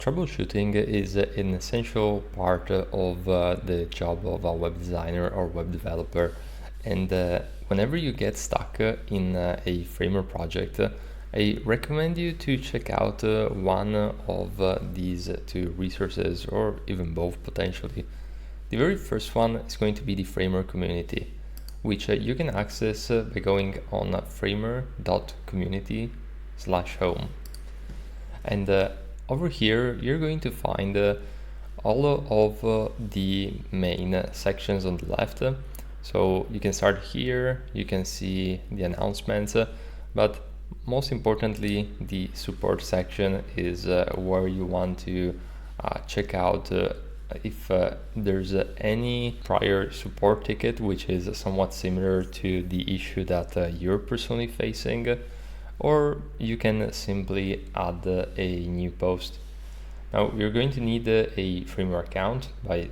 Troubleshooting is an essential part of the job of a web designer or web developer. And whenever you get stuck in a framework project, I recommend you to check out one of these two resources, or even both potentially. The very first one is going to be the framework community, which you can access by going on framework.community/home. And over here, you're going to find all of the main sections on the left. So you can start here, you can see the announcements, but most importantly, the support section is where you want to check out if there's any prior support ticket, which is somewhat similar to the issue that you're personally facing, or you can simply add a new post. Now you're going to need a framework account, but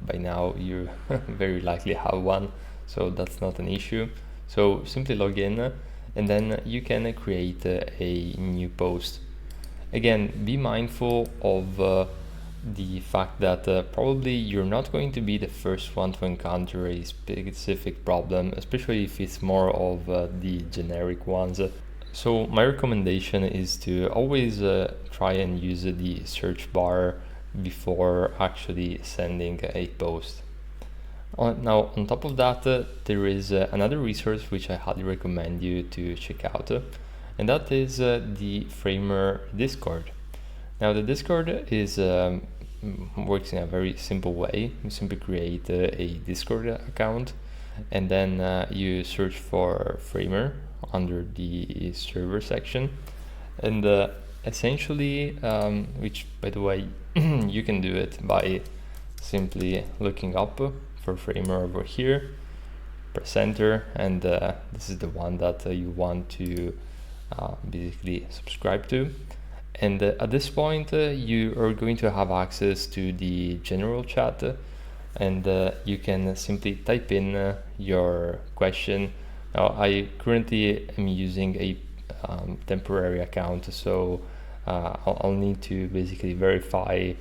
by now you very likely have one, so that's not an issue. So simply log in and then you can create a new post. Again, be mindful of the fact that probably you're not going to be the first one to encounter a specific problem, especially if it's more of the generic ones. So my recommendation is to always try and use the search bar before actually sending a post. Now, on top of that, there is another resource which I highly recommend you to check out, and that is the Framer Discord. Now, the Discord is works in a very simple way. You simply create a Discord account, and then you search for Framer under the server section, and essentially, which by the way, you can do it by simply looking up for Framer over here, press enter, and this is the one that you want to basically subscribe to. And at this point, you are going to have access to the general chat, and you can simply type in your question. Now, I currently am using a temporary account, so I'll need to basically verify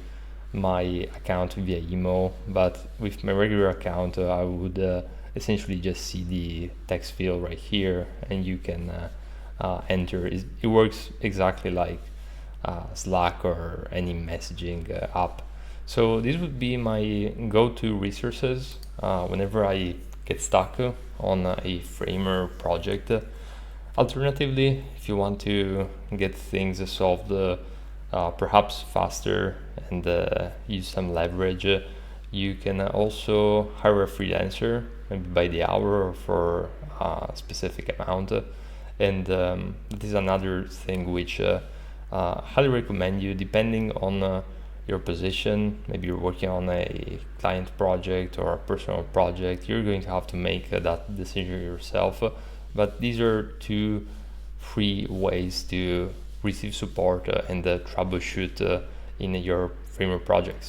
my account via email, but with my regular account, I would essentially just see the text field right here, and you can enter. It works exactly like Slack or any messaging app. So this would be my go-to resources whenever I get stuck on a Framer project. Alternatively, if you want to get things solved perhaps faster and use some leverage, you can also hire a freelancer, maybe by the hour or for a specific amount. And this is another thing which highly recommend you, depending on your position. Maybe you're working on a client project or a personal project, you're going to have to make that decision yourself. But these are two free ways to receive support and troubleshoot in your Framer projects.